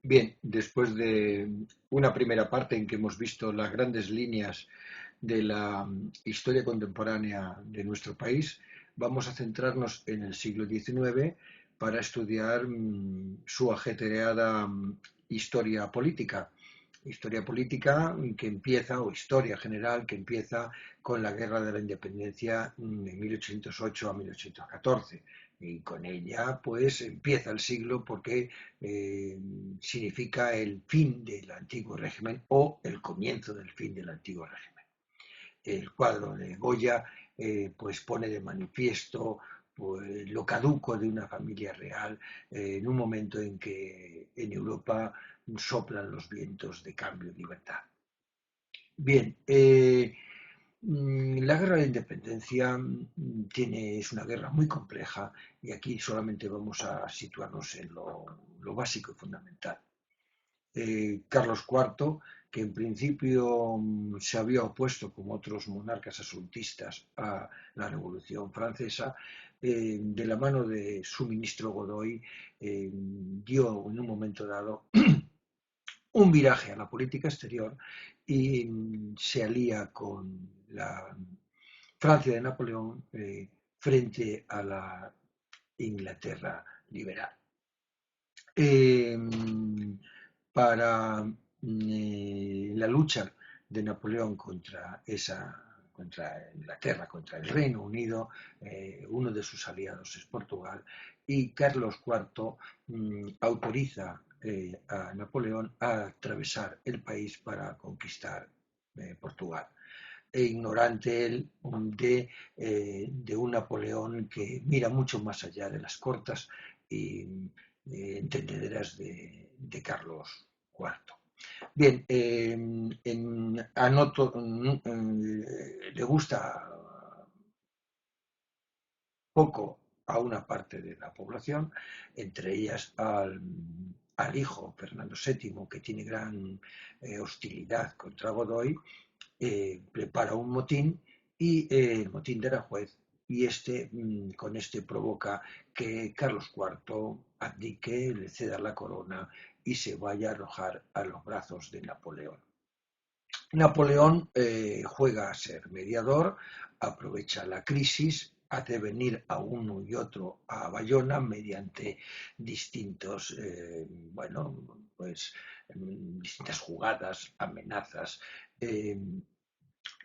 Bien, después de una primera parte en que hemos visto las grandes líneas de la historia contemporánea de nuestro país, vamos a centrarnos en el siglo XIX para estudiar su ajetreada historia política. Historia política que empieza, o historia general, que empieza con la Guerra de la Independencia de 1808 a 1814. Y con ella, pues, empieza el siglo porque eh, significa el fin del antiguo régimen o el comienzo del fin del antiguo régimen. El cuadro de Goya pues pone de manifiesto pues, lo caduco de una familia real en un momento en que en Europa soplan los vientos de cambio y libertad. Bien, la guerra de la independencia es una guerra muy compleja y aquí solamente vamos a situarnos en lo básico y fundamental. Carlos IV, que en principio se había opuesto, como otros monarcas absolutistas, a la Revolución Francesa, de la mano de su ministro Godoy, dio en un momento dado un viraje a la política exterior y se alía con la Francia de Napoleón frente a la Inglaterra liberal. Eh, para la lucha de Napoleón contra Inglaterra, contra el Reino Unido, uno de sus aliados es Portugal, y Carlos IV autoriza a Napoleón a atravesar el país para conquistar Portugal. E ignorante él de un Napoleón que mira mucho más allá de las cortas y entendederas de Carlos IV. Bien, anoto, le gusta poco a una parte de la población, entre ellas al hijo Fernando VII, que tiene gran hostilidad contra Godoy, prepara un motín y el motín de Aranjuez y con este provoca que Carlos IV abdique, le ceda la corona y se vaya a arrojar a los brazos de Napoleón. Napoleón juega a ser mediador, aprovecha la crisis, hace venir a uno y otro a Bayona mediante distintos, bueno, pues distintas jugadas, amenazas, eh,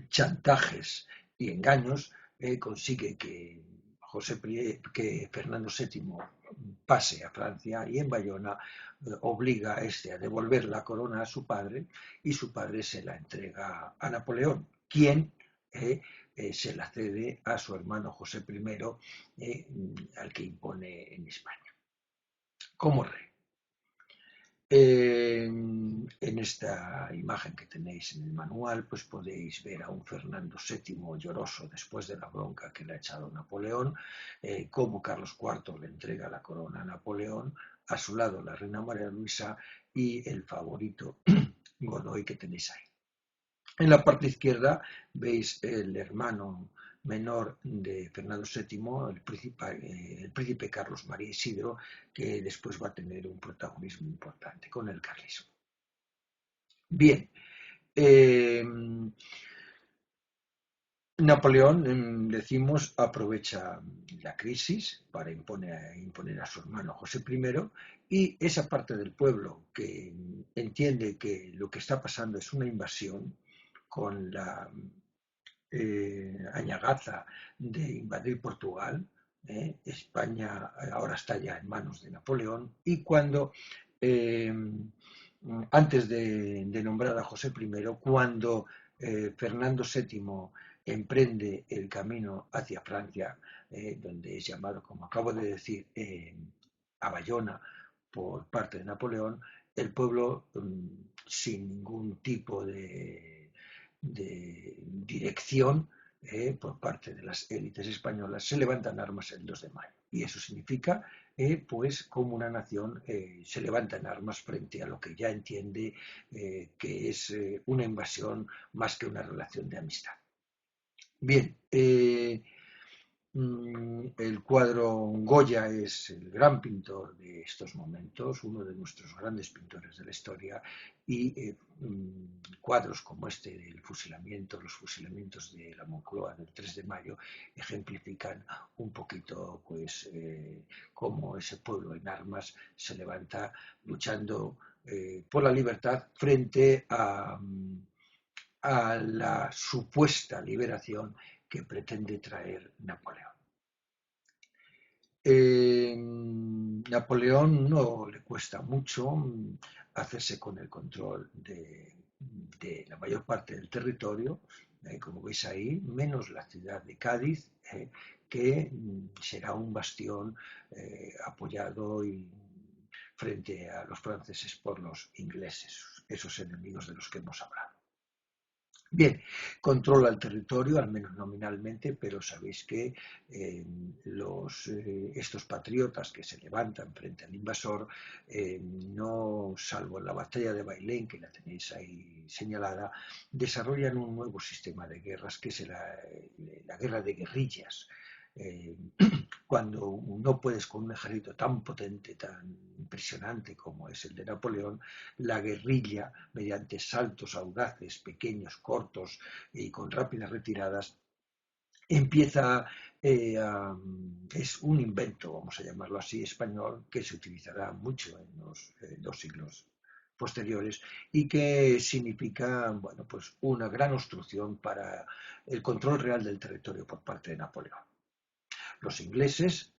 chantajes y engaños, consigue que Fernando VII pase a Francia y en Bayona obliga a este a devolver la corona a su padre y su padre se la entrega a Napoleón, quien se la cede a su hermano José I, al que impone en España como rey. En esta imagen que tenéis en el manual, pues podéis ver a un Fernando VII lloroso después de la bronca que le ha echado Napoleón, cómo Carlos IV le entrega la corona a Napoleón, a su lado la reina María Luisa y el favorito Godoy que tenéis ahí. En la parte izquierda veis el hermano menor de Fernando VII, el príncipe Carlos María Isidro, que después va a tener un protagonismo importante con el carlismo. Bien, eh, Napoleón, decimos, aprovecha la crisis para imponer a su hermano José I y esa parte del pueblo que entiende que lo que está pasando es una invasión con la añagaza de invadir Portugal. España ahora está ya en manos de Napoleón y cuando, eh, antes de nombrar a José I, cuando Fernando VII emprende el camino hacia Francia, donde es llamado, como acabo de decir, a Bayona por parte de Napoleón, el pueblo, sin ningún tipo de dirección por parte de las élites españolas, se levantan armas el 2 de mayo. Y eso significa, pues, como una nación se levanta en armas frente a lo que ya entiende que es una invasión más que una relación de amistad. Bien, El cuadro Goya es el gran pintor de estos momentos, uno de nuestros grandes pintores de la historia, y cuadros como este del fusilamiento, los fusilamientos de la Moncloa del 3 de mayo, ejemplifican un poquito pues cómo ese pueblo en armas se levanta luchando por la libertad frente a la supuesta liberación que pretende traer Napoleón. Napoleón no le cuesta mucho hacerse con el control de la mayor parte del territorio, como veis ahí, menos la ciudad de Cádiz, que será un bastión apoyado frente a los franceses por los ingleses, esos enemigos de los que hemos hablado. Bien, controla el territorio, al menos nominalmente, pero sabéis que estos patriotas que se levantan frente al invasor, no, salvo en la batalla de Bailén, que la tenéis ahí señalada, desarrollan un nuevo sistema de guerras, que es la guerra de guerrillas. Eh, Cuando no puedes con un ejército tan potente, tan impresionante como es el de Napoleón, la guerrilla, mediante saltos audaces, pequeños, cortos y con rápidas retiradas, empieza es un invento, vamos a llamarlo así, español, que se utilizará mucho en los 2 siglos posteriores y que significa, bueno, pues una gran obstrucción para el control real del territorio por parte de Napoleón. Los ingleses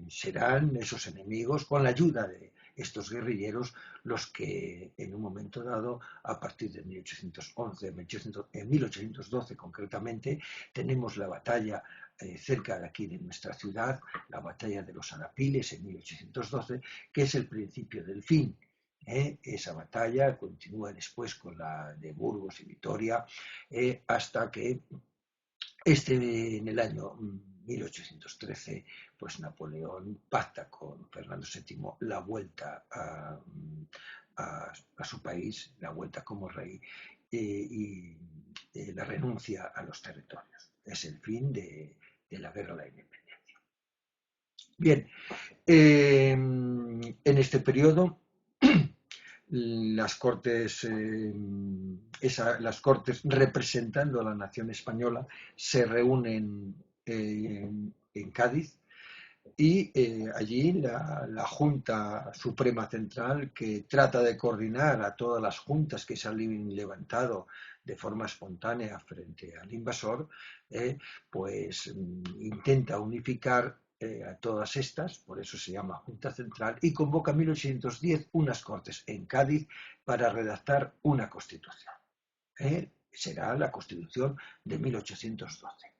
serán esos enemigos, con la ayuda de estos guerrilleros, los que en un momento dado, a partir de 1811, en 1812 concretamente, tenemos la batalla cerca de aquí de nuestra ciudad, la batalla de los Arapiles en 1812, que es el principio del fin. Esa batalla continúa después con la de Burgos y Vitoria, hasta que en el año 1813, pues Napoleón pacta con Fernando VII la vuelta a su país, la vuelta como rey y la renuncia a los territorios. Es el fin de la guerra a la independencia. Bien, en este periodo las cortes, las cortes representando a la nación española se reúnen en Cádiz y allí la Junta Suprema Central, que trata de coordinar a todas las juntas que se han levantado de forma espontánea frente al invasor, pues intenta unificar a todas estas, por eso se llama Junta Central, y convoca en 1810 unas cortes en Cádiz para redactar una constitución. Será la Constitución de 1812.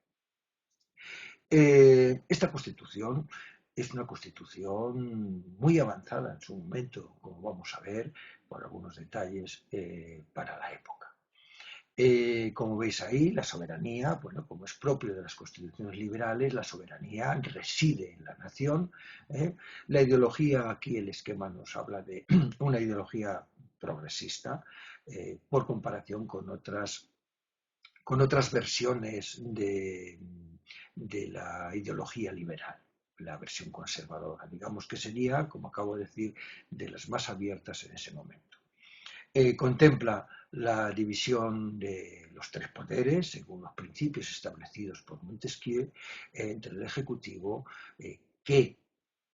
Esta constitución es una constitución muy avanzada en su momento, como vamos a ver por algunos detalles para la época. Como veis ahí, la soberanía, bueno, como es propio de las constituciones liberales, la soberanía reside en la nación. La ideología, aquí el esquema nos habla de una ideología progresista, por comparación con otras versiones de la ideología liberal, la versión conservadora, digamos que sería, como acabo de decir, de las más abiertas en ese momento. Contempla la división de los 3 poderes, según los principios establecidos por Montesquieu, entre el Ejecutivo, que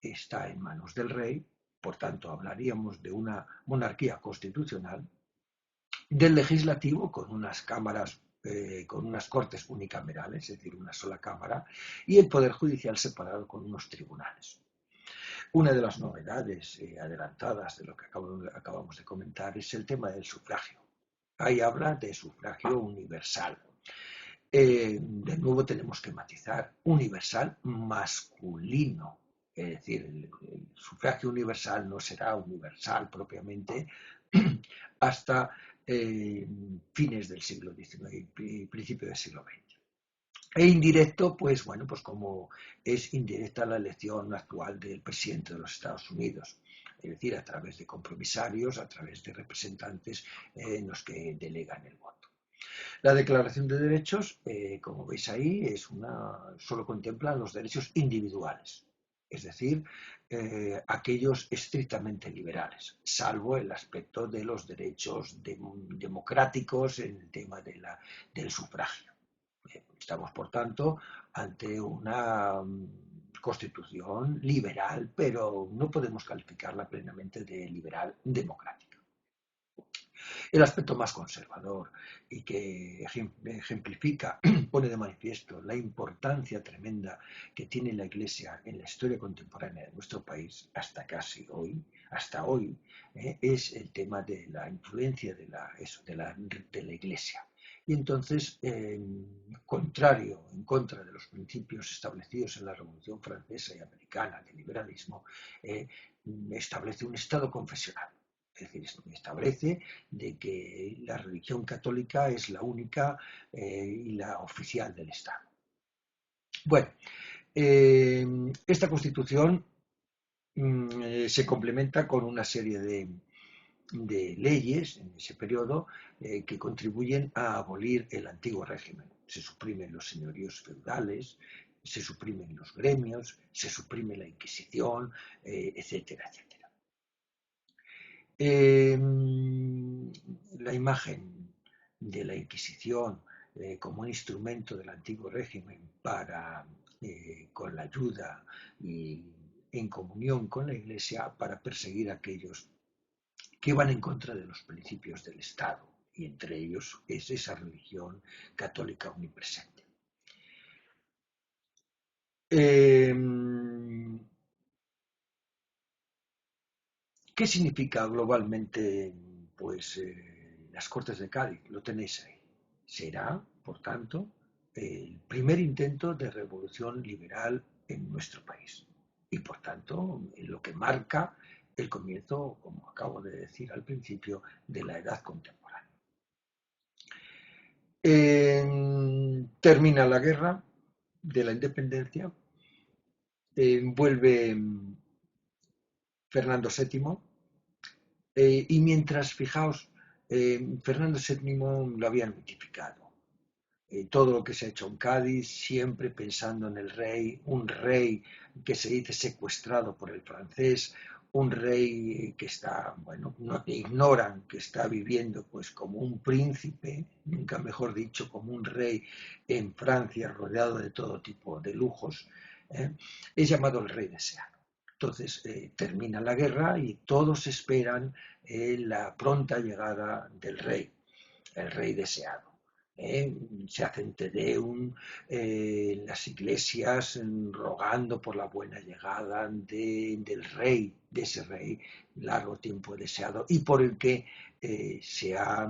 está en manos del rey, por tanto hablaríamos de una monarquía constitucional, del Legislativo con unas cámaras, con unas cortes unicamerales, es decir, una sola cámara, y el Poder Judicial separado con unos tribunales. Una de las novedades adelantadas de lo que acabamos de comentar es el tema del sufragio. Ahí habla de sufragio universal. De nuevo tenemos que matizar, universal masculino. Es decir, el sufragio universal no será universal propiamente hasta fines del siglo XIX y principio del siglo XX. E indirecto, pues bueno, pues como es indirecta la elección actual del presidente de los Estados Unidos, es decir, a través de compromisarios, a través de representantes en los que delegan el voto. La Declaración de Derechos, como veis ahí, solo contempla los derechos individuales, es decir, aquellos estrictamente liberales, salvo el aspecto de los derechos democráticos en el tema del sufragio. Estamos, por tanto, ante una constitución liberal, pero no podemos calificarla plenamente de liberal democrática. El aspecto más conservador y que ejemplifica, pone de manifiesto la importancia tremenda que tiene la Iglesia en la historia contemporánea de nuestro país hasta hoy, es el tema de la influencia de la Iglesia. Y entonces, en contra de los principios establecidos en la Revolución Francesa y Americana del liberalismo, establece un Estado confesional. Es decir, establece de que la religión católica es la única y la oficial del Estado. Bueno, esta Constitución se complementa con una serie de leyes en ese periodo que contribuyen a abolir el antiguo régimen. Se suprimen los señoríos feudales, se suprimen los gremios, se suprime la Inquisición, etcétera, etcétera. La imagen de la Inquisición como un instrumento del antiguo régimen con la ayuda y en comunión con la Iglesia para perseguir a aquellos que van en contra de los principios del Estado, y entre ellos es esa religión católica omnipresente. ¿Qué significa globalmente las Cortes de Cádiz? Lo tenéis ahí. Será, por tanto, el primer intento de revolución liberal en nuestro país y, por tanto, lo que marca el comienzo, como acabo de decir al principio, de la edad contemporánea. Termina la guerra de la independencia, vuelve Fernando VII, y mientras, fijaos, Fernando VII lo habían mitificado. Todo lo que se ha hecho en Cádiz, siempre pensando en el rey, un rey que se dice secuestrado por el francés, un rey que está, bueno, no, ignoran que está viviendo pues como un príncipe, nunca mejor dicho, como un rey en Francia, rodeado de todo tipo de lujos, es llamado el rey deseado. Entonces termina la guerra y todos esperan la pronta llegada del rey, el rey deseado. Se hacen Te Deum en las iglesias rogando por la buena llegada del rey, de ese rey largo tiempo deseado y por el que se ha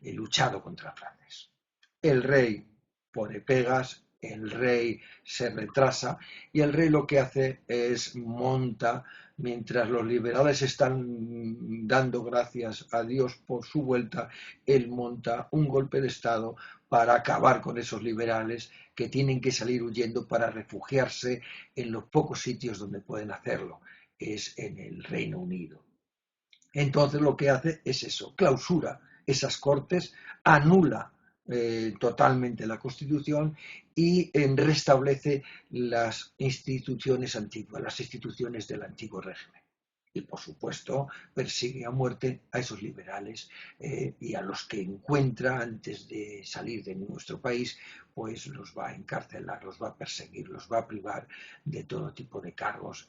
luchado contra el francés. El rey pone pegas, el rey se retrasa y el rey lo que hace es monta, mientras los liberales están dando gracias a Dios por su vuelta, él monta un golpe de Estado para acabar con esos liberales que tienen que salir huyendo para refugiarse en los pocos sitios donde pueden hacerlo, es en el Reino Unido. Entonces lo que hace es eso, clausura esas cortes, anula totalmente la Constitución y restablece las instituciones antiguas, las instituciones del antiguo régimen. Y por supuesto persigue a muerte a esos liberales y a los que encuentra antes de salir de nuestro país, pues los va a encarcelar, los va a perseguir, los va a privar de todo tipo de cargos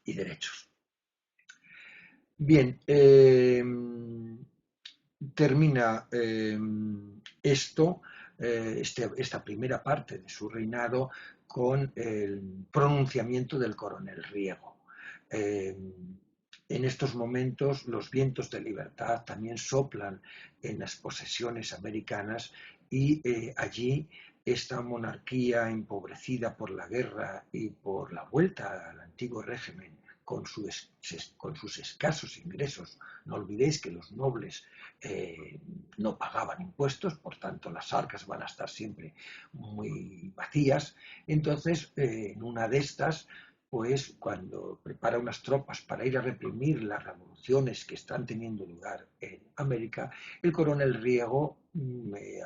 y derechos. Bien, termina esta primera parte de su reinado con el pronunciamiento del coronel Riego. En estos momentos los vientos de libertad también soplan en las posesiones americanas y allí esta monarquía empobrecida por la guerra y por la vuelta al antiguo régimen con sus escasos ingresos. No olvidéis que los nobles no pagaban impuestos, por tanto las arcas van a estar siempre muy vacías. Entonces, en una de estas, pues cuando prepara unas tropas para ir a reprimir las revoluciones que están teniendo lugar en América, el coronel Riego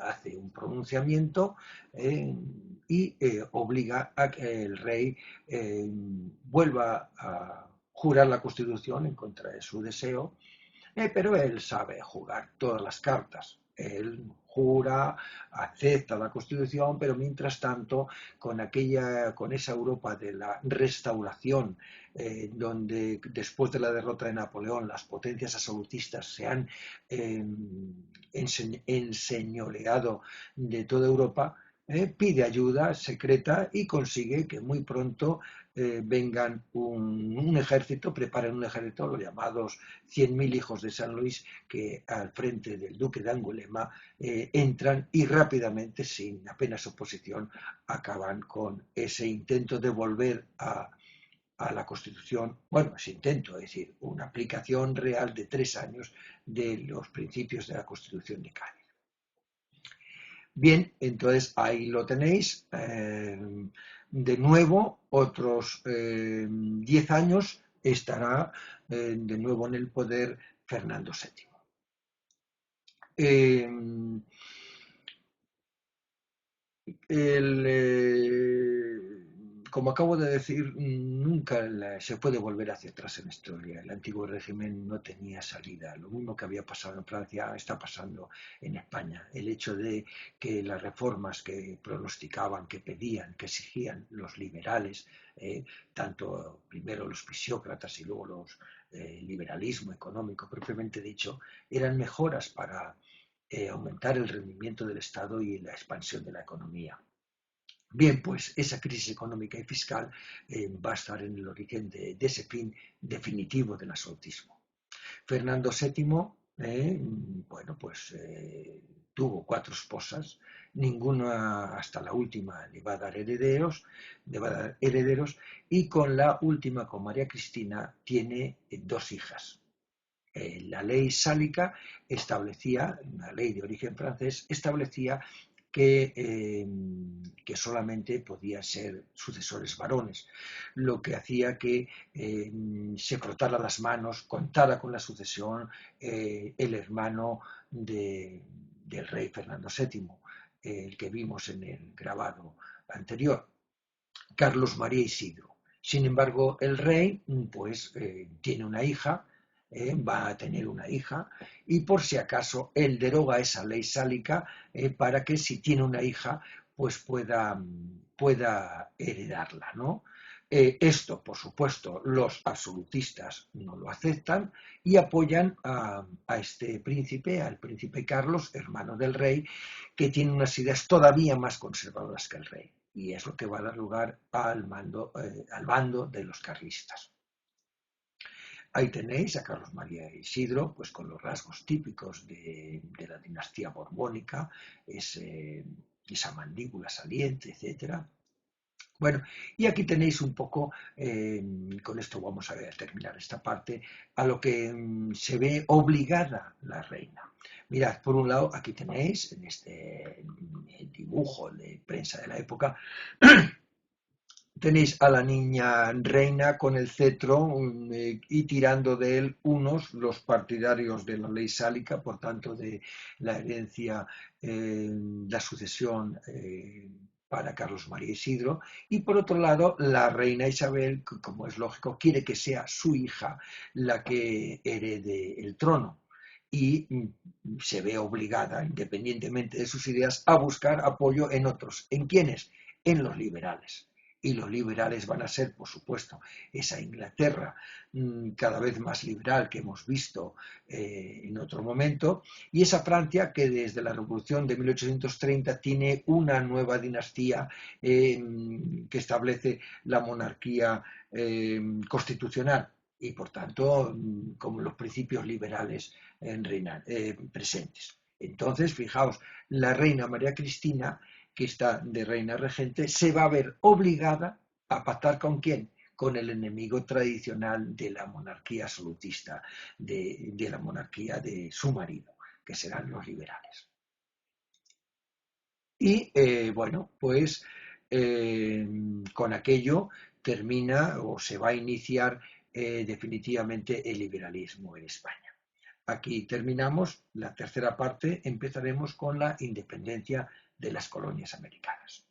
hace un pronunciamiento eh, y obliga a que el rey vuelva a jurar la Constitución en contra de su deseo, pero él sabe jugar todas las cartas. Él jura, acepta la Constitución, pero mientras tanto, con esa Europa de la restauración, donde después de la derrota de Napoleón las potencias absolutistas se han eh, enseñoreado de toda Europa, pide ayuda secreta y consigue que muy pronto vengan un ejército, preparen un ejército, los llamados 100.000 hijos de San Luis, que al frente del duque de Angulema entran y rápidamente, sin apenas oposición, acaban con ese intento de volver a la Constitución, bueno, ese intento, es decir, una aplicación real de 3 años de los principios de la Constitución de Cádiz. Bien, entonces ahí lo tenéis. De nuevo, otros 10 años estará de nuevo en el poder Fernando VII. Eh, el, como acabo de decir, nunca se puede volver hacia atrás en la historia. El antiguo régimen no tenía salida. Lo mismo que había pasado en Francia está pasando en España. El hecho de que las reformas que pronosticaban, que pedían, que exigían los liberales, tanto primero los fisiócratas y luego los liberalismo económico propiamente dicho, eran mejoras para aumentar el rendimiento del Estado y la expansión de la economía. Bien, pues esa crisis económica y fiscal va a estar en el origen de ese fin definitivo del absolutismo. Fernando VII, bueno, pues tuvo 4 esposas, ninguna hasta la última le va a dar herederos, y con la última, con María Cristina, tiene 2 hijas. La ley sálica establecía, una ley de origen francés, establecía que solamente podían ser sucesores varones, lo que hacía que se frotara las manos, contara con la sucesión el hermano del rey Fernando VII, el que vimos en el grabado anterior, Carlos María Isidro. Sin embargo, el rey pues tiene una hija, va a tener una hija, y por si acaso él deroga esa ley sálica para que si tiene una hija pues pueda heredarla, ¿no? Esto, por supuesto, los absolutistas no lo aceptan y apoyan a este príncipe, al príncipe Carlos, hermano del rey, que tiene unas ideas todavía más conservadoras que el rey. Y es lo que va a dar lugar al bando de los carlistas. Ahí tenéis a Carlos María Isidro, pues con los rasgos típicos de la dinastía borbónica, esa mandíbula saliente, etcétera. Bueno, y aquí tenéis un poco, con esto vamos a terminar esta parte, a lo que se ve obligada la reina. Mirad, por un lado, aquí tenéis, en este dibujo de prensa de la época, tenéis a la niña reina con el cetro y tirando de él los partidarios de la ley sálica, por tanto de la herencia, la sucesión para Carlos María Isidro, y por otro lado la reina Isabel, que, como es lógico, quiere que sea su hija la que herede el trono. Y se ve obligada, independientemente de sus ideas, a buscar apoyo en otros. ¿En quiénes? En los liberales. Y los liberales van a ser, por supuesto, esa Inglaterra cada vez más liberal que hemos visto en otro momento, y esa Francia que desde la Revolución de 1830 tiene una nueva dinastía que establece la monarquía constitucional y, por tanto, como los principios liberales presentes. Entonces, fijaos, la reina María Cristina, que está de reina regente, se va a ver obligada a pactar ¿con quién? Con el enemigo tradicional de la monarquía absolutista, de la monarquía de su marido, que serán los liberales. Y bueno, pues con aquello termina o se va a iniciar definitivamente el liberalismo en España. Aquí terminamos la tercera parte, empezaremos con la independencia de las colonias americanas.